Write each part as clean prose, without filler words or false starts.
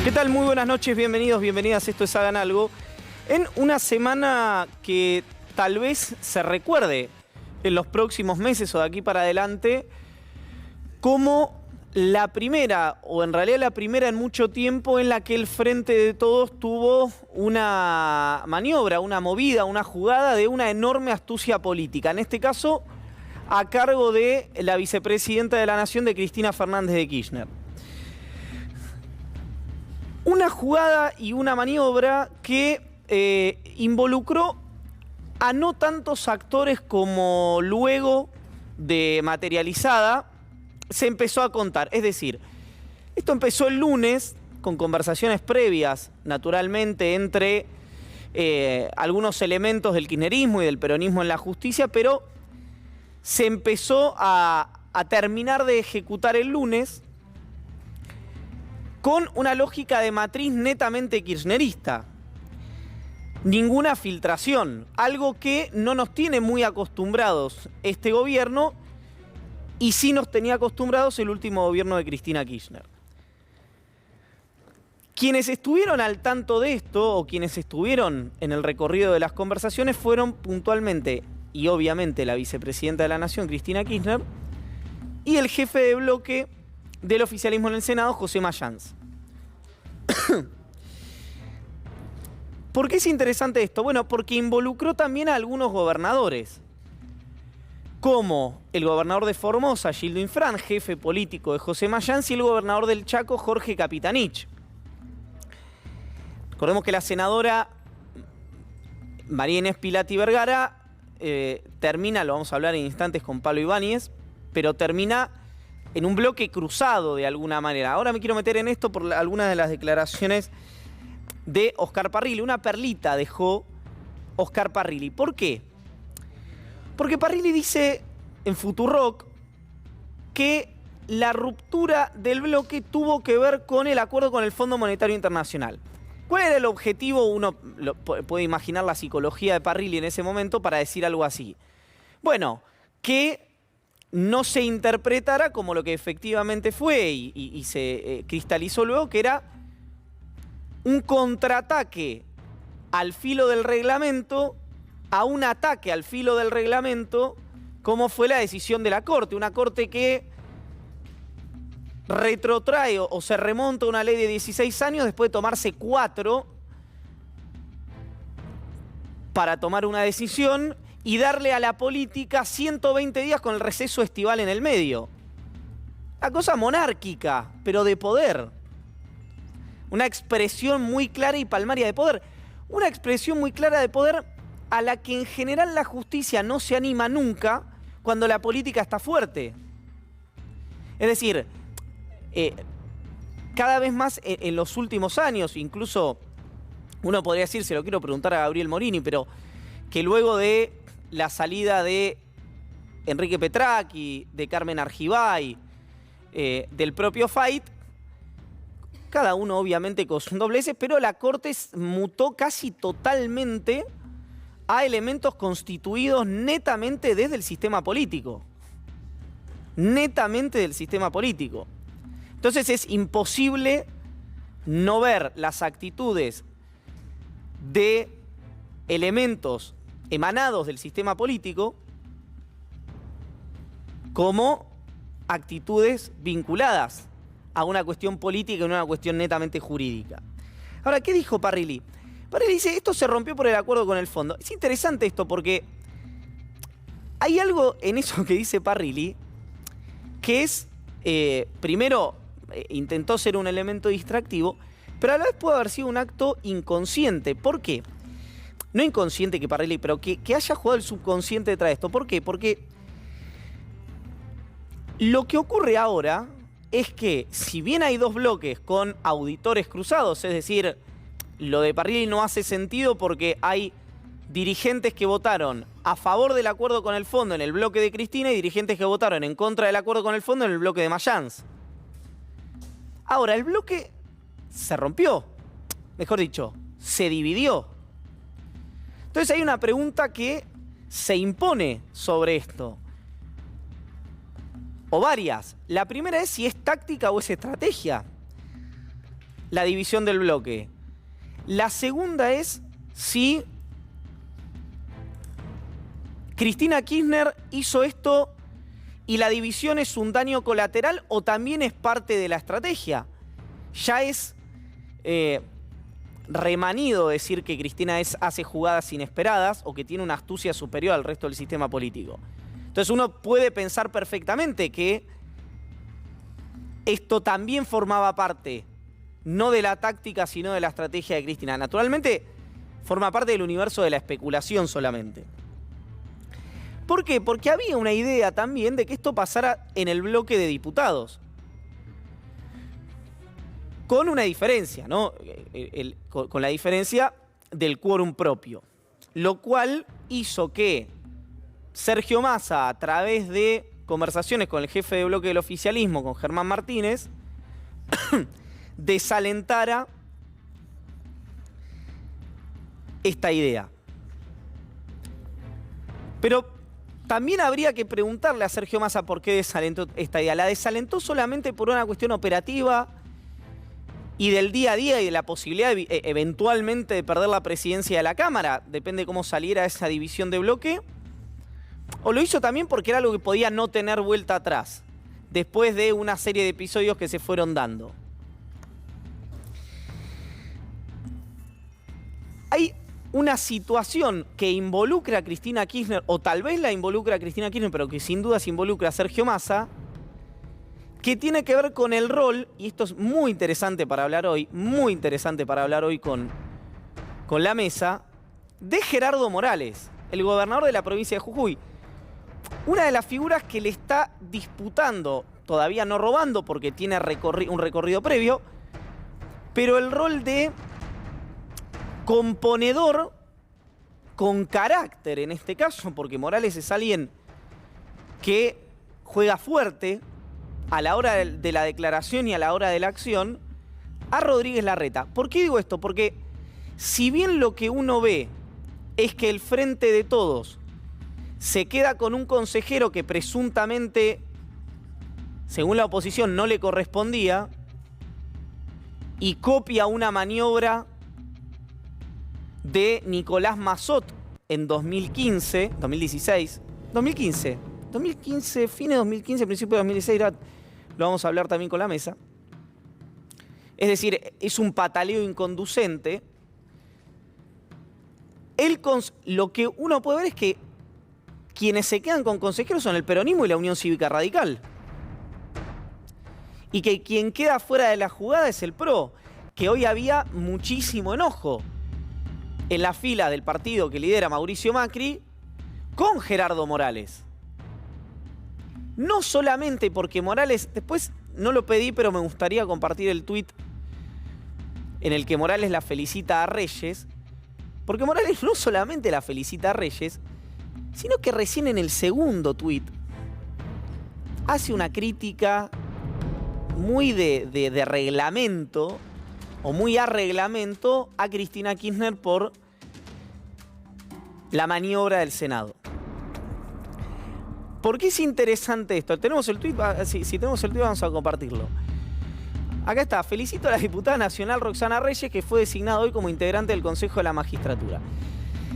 ¿Qué tal? Muy buenas noches, bienvenidos, bienvenidas. Esto es Hagan Algo. En una semana que tal vez se recuerde en los próximos meses o de aquí para adelante como la primera, o en realidad la primera en mucho tiempo, en la que el Frente de Todos tuvo una maniobra, una movida, una jugada de una enorme astucia política. En este caso, a cargo de la vicepresidenta de la Nación, de Cristina Fernández de Kirchner. Una jugada y una maniobra que involucró a no tantos actores como luego de materializada se empezó a contar. Es decir, esto empezó el lunes con conversaciones previas, naturalmente, entre algunos elementos del kirchnerismo y del peronismo en la justicia, pero se empezó a terminar de ejecutar el lunes con una lógica de matriz netamente kirchnerista. Ninguna filtración, algo que no nos tiene muy acostumbrados este gobierno y sí nos tenía acostumbrados el último gobierno de Cristina Kirchner. Quienes estuvieron al tanto de esto o quienes estuvieron en el recorrido de las conversaciones fueron puntualmente y obviamente la vicepresidenta de la Nación, Cristina Kirchner, y el jefe de bloque del oficialismo en el Senado, José Mayans. ¿Por qué es interesante esto? Bueno, porque involucró también a algunos gobernadores, como el gobernador de Formosa, Gildo Infran, jefe político de José Mayans, y el gobernador del Chaco, Jorge Capitanich. Recordemos que la senadora María Inés Pilati Vergara termina, lo vamos a hablar en instantes con Pablo Ibáñez, pero termina en un bloque cruzado de alguna manera. Ahora me quiero meter en esto por algunas de las declaraciones de Oscar Parrilli. Una perlita dejó Oscar Parrilli. ¿Por qué? Porque Parrilli dice en Futurock que la ruptura del bloque tuvo que ver con el acuerdo con el Fondo Monetario Internacional. ¿Cuál era el objetivo? Uno puede imaginar la psicología de Parrilli en ese momento para decir algo así. Bueno, que no se interpretara como lo que efectivamente fue y se cristalizó luego, que era un contraataque al filo del reglamento a un ataque al filo del reglamento, como fue la decisión de la Corte. Una Corte que retrotrae o se remonta a una ley de 16 años después de tomarse 4 para tomar una decisión y darle a la política 120 días con el receso estival en el medio. Una cosa monárquica, pero de poder. Una expresión muy clara y palmaria de poder. Una expresión muy clara de poder a la que en general la justicia no se anima nunca cuando la política está fuerte. Es decir, cada vez más en los últimos años, incluso uno podría decir, se lo quiero preguntar a Gabriel Morini, pero que luego de la salida de Enrique Petracchi, de Carmen Argibay, del propio Fait, cada uno obviamente con sus dobleces, pero la Corte mutó casi totalmente a elementos constituidos netamente desde el sistema político. Netamente del sistema político. Entonces es imposible no ver las actitudes de elementos emanados del sistema político como actitudes vinculadas a una cuestión política y no a una cuestión netamente jurídica. Ahora, ¿qué dijo Parrilli? Parrilli dice, esto se rompió por el acuerdo con el fondo. Es interesante esto porque hay algo en eso que dice Parrilli que es, primero, intentó ser un elemento distractivo, pero a la vez puede haber sido un acto inconsciente. ¿Por qué? No inconsciente que Parrilli, pero que haya jugado el subconsciente detrás de esto. ¿Por qué? Porque lo que ocurre ahora es que, si bien hay dos bloques con auditores cruzados, es decir, lo de Parrilli no hace sentido porque hay dirigentes que votaron a favor del acuerdo con el fondo en el bloque de Cristina y dirigentes que votaron en contra del acuerdo con el fondo en el bloque de Mayans. Ahora, el bloque se rompió, mejor dicho, se dividió. Entonces hay una pregunta que se impone sobre esto. O varias. La primera es si es táctica o es estrategia. la división del bloque. La segunda es si Cristina Kirchner hizo esto y la división es un daño colateral o también es parte de la estrategia. Ya es remanido decir que Cristina hace jugadas inesperadas o que tiene una astucia superior al resto del sistema político. Entonces uno puede pensar perfectamente que esto también formaba parte, no de la táctica, sino de la estrategia de Cristina. Naturalmente, forma parte del universo de la especulación solamente. ¿Por qué? Porque había una idea también de que esto pasara en el bloque de diputados. Con una diferencia, ¿no? Con la diferencia del quórum propio. Lo cual hizo que Sergio Massa, a través de conversaciones con el jefe de bloque del oficialismo, con Germán Martínez, desalentara esta idea. Pero también habría que preguntarle a Sergio Massa por qué desalentó esta idea. La desalentó solamente por una cuestión operativa y del día a día y de la posibilidad eventualmente de perder la presidencia de la Cámara. Depende cómo saliera esa división de bloque. O lo hizo también porque era algo que podía no tener vuelta atrás, después de una serie de episodios que se fueron dando. Hay una situación que involucra a Cristina Kirchner, o tal vez la involucra a Cristina Kirchner, pero que sin duda se involucra a Sergio Massa, que tiene que ver con el rol, y esto es muy interesante para hablar hoy, con la mesa, de Gerardo Morales, el gobernador de la provincia de Jujuy. Una de las figuras que le está disputando, todavía no robando porque tiene un recorrido previo, pero el rol de componedor con carácter en este caso, porque Morales es alguien que juega fuerte a la hora de la declaración y a la hora de la acción, a Rodríguez Larreta. ¿Por qué digo esto? Porque si bien lo que uno ve es que el Frente de Todos se queda con un consejero que presuntamente, según la oposición, no le correspondía, y copia una maniobra de Nicolás Massot en 2015, fines de 2015, principio de 2016, lo vamos a hablar también con la mesa. Es decir, es un pataleo inconducente. Lo que uno puede ver es que quienes se quedan con consejeros son el peronismo y la Unión Cívica Radical. Y que quien queda fuera de la jugada es el PRO, que hoy había muchísimo enojo en la fila del partido que lidera Mauricio Macri con Gerardo Morales. No solamente porque Morales, después no lo pedí, pero me gustaría compartir el tuit en el que Morales la felicita a Reyes, porque Morales no solamente la felicita a Reyes, sino que recién en el segundo tuit hace una crítica muy de reglamento, o muy a reglamento, a Cristina Kirchner por la maniobra del Senado. ¿Por qué es interesante esto? ¿Tenemos el tuit? Si tenemos el tuit vamos a compartirlo. Acá está. Felicito a la diputada nacional Roxana Reyes, que fue designada hoy como integrante del Consejo de la Magistratura.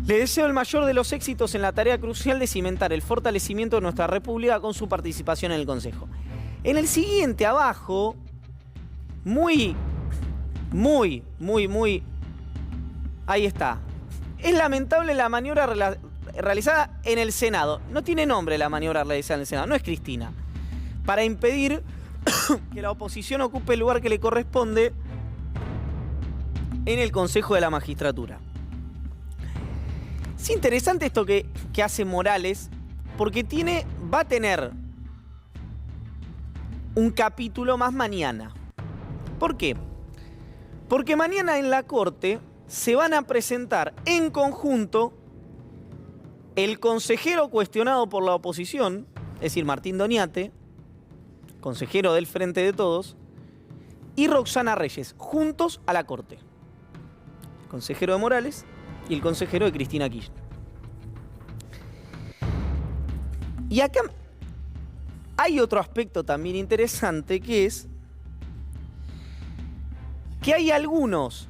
Le deseo el mayor de los éxitos en la tarea crucial de cimentar el fortalecimiento de nuestra República con su participación en el Consejo. En el siguiente, abajo, muy, ahí está. Es lamentable la maniobra realizada en el Senado. No tiene nombre la maniobra realizada en el Senado, no es Cristina. Para impedir que la oposición ocupe el lugar que le corresponde en el Consejo de la Magistratura. Es interesante esto que hace Morales, porque va a tener un capítulo más mañana. ¿Por qué? Porque mañana en la Corte se van a presentar en conjunto el consejero cuestionado por la oposición, es decir, Martín Doñate, consejero del Frente de Todos, y Roxana Reyes, juntos a la Corte. El consejero de Morales y el consejero de Cristina Kirchner. Y acá hay otro aspecto también interesante, que es que hay algunos.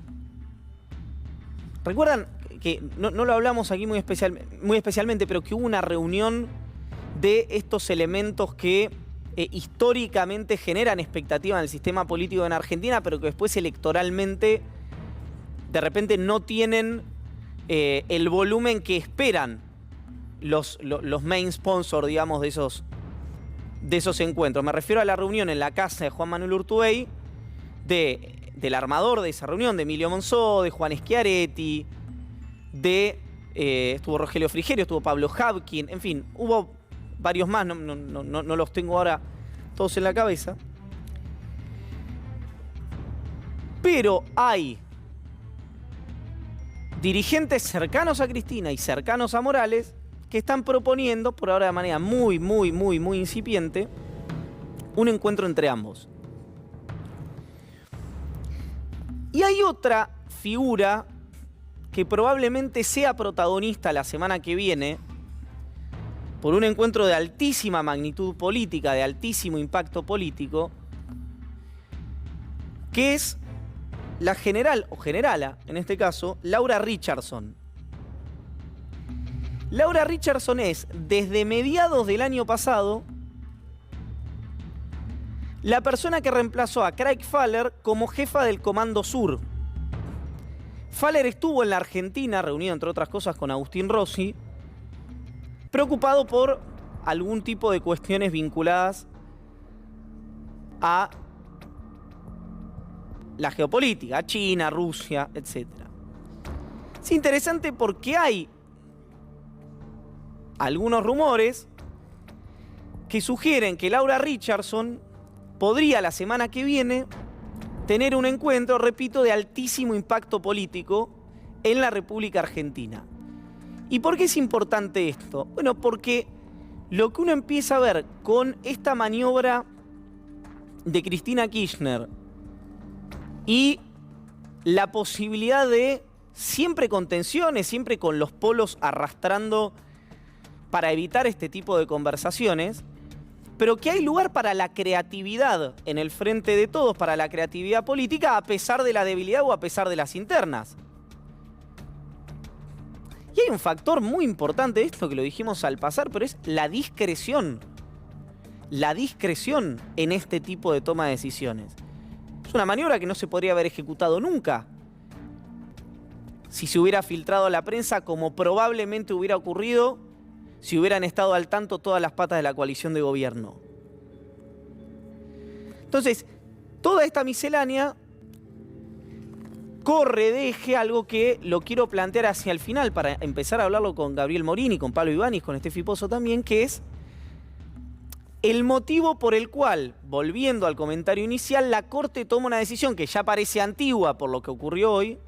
¿Recuerdan que no lo hablamos aquí muy especialmente, pero que hubo una reunión de estos elementos que históricamente generan expectativa en el sistema político en Argentina, pero que después electoralmente de repente no tienen el volumen que esperan los main sponsors, digamos, de esos encuentros? Me refiero a la reunión en la casa de Juan Manuel Urtubey, del armador de esa reunión, de Emilio Monzó, de Juan Schiaretti, estuvo Rogelio Frigerio, estuvo Pablo Habkin, en fin, hubo varios más, no los tengo ahora todos en la cabeza. Pero hay dirigentes cercanos a Cristina y cercanos a Morales que están proponiendo, por ahora de manera muy incipiente, un encuentro entre ambos. Y hay otra figura que probablemente sea protagonista la semana que viene por un encuentro de altísima magnitud política, de altísimo impacto político, que es la general, o generala en este caso, Laura Richardson. Laura Richardson es, desde mediados del año pasado, la persona que reemplazó a Craig Faller como jefa del Comando Sur. Faller estuvo en la Argentina, reunido entre otras cosas con Agustín Rossi, preocupado por algún tipo de cuestiones vinculadas a la geopolítica, a China, Rusia, etc. Es interesante porque hay algunos rumores que sugieren que Laura Richardson podría la semana que viene tener un encuentro, repito, de altísimo impacto político en la República Argentina. ¿Y por qué es importante esto? Bueno, porque lo que uno empieza a ver con esta maniobra de Cristina Kirchner y la posibilidad de, siempre con tensiones, siempre con los polos arrastrando para evitar este tipo de conversaciones, pero que hay lugar para la creatividad en el frente de todos, para la creatividad política, a pesar de la debilidad o a pesar de las internas. Y hay un factor muy importante de esto, que lo dijimos al pasar, pero es la discreción. La discreción en este tipo de toma de decisiones. Es una maniobra que no se podría haber ejecutado nunca si se hubiera filtrado a la prensa, como probablemente hubiera ocurrido si hubieran estado al tanto todas las patas de la coalición de gobierno. Entonces, toda esta miscelánea corre de eje algo que lo quiero plantear hacia el final para empezar a hablarlo con Gabriel Morini, con Pablo Ibáñez, con Estefi Pozo también, que es el motivo por el cual, volviendo al comentario inicial, la Corte toma una decisión que ya parece antigua por lo que ocurrió hoy,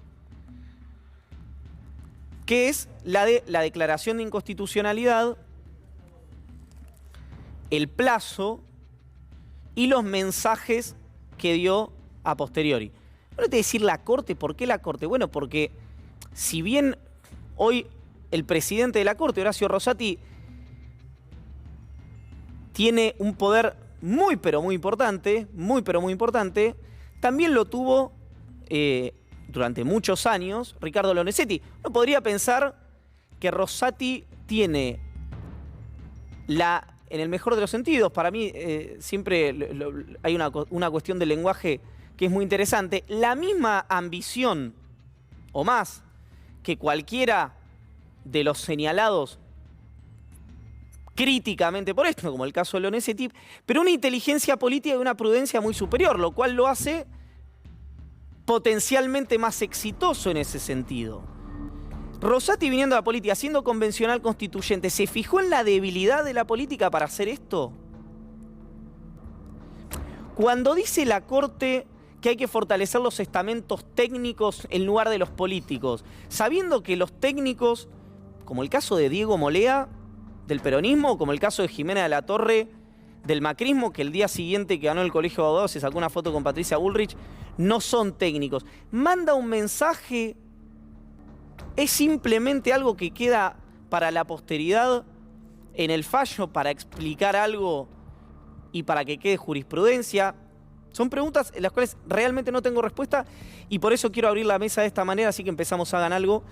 que es la de la declaración de inconstitucionalidad, el plazo y los mensajes que dio a posteriori. Bueno, te decir la Corte, ¿por qué la Corte? Bueno, porque si bien hoy el presidente de la Corte, Horacio Rosati, tiene un poder muy importante, también lo tuvo durante muchos años Ricardo Lorenzetti. Uno podría pensar que Rosati tiene en el mejor de los sentidos, para mí siempre hay una cuestión del lenguaje que es muy interesante, la misma ambición o más que cualquiera de los señalados críticamente por esto, como el caso de Lorenzetti, pero una inteligencia política y una prudencia muy superior, lo cual lo hace potencialmente más exitoso en ese sentido. Rosati, viniendo a la política, siendo convencional constituyente, ¿se fijó en la debilidad de la política para hacer esto? Cuando dice la Corte que hay que fortalecer los estamentos técnicos en lugar de los políticos, sabiendo que los técnicos, como el caso de Diego Molea, del peronismo, como el caso de Jimena de la Torre, del macrismo, que el día siguiente que ganó el Colegio de Abogados se sacó una foto con Patricia Bullrich, no son técnicos. Manda un mensaje, es simplemente algo que queda para la posteridad en el fallo, para explicar algo y para que quede jurisprudencia. Son preguntas en las cuales realmente no tengo respuesta y por eso quiero abrir la mesa de esta manera, así que empezamos Hagan Algo.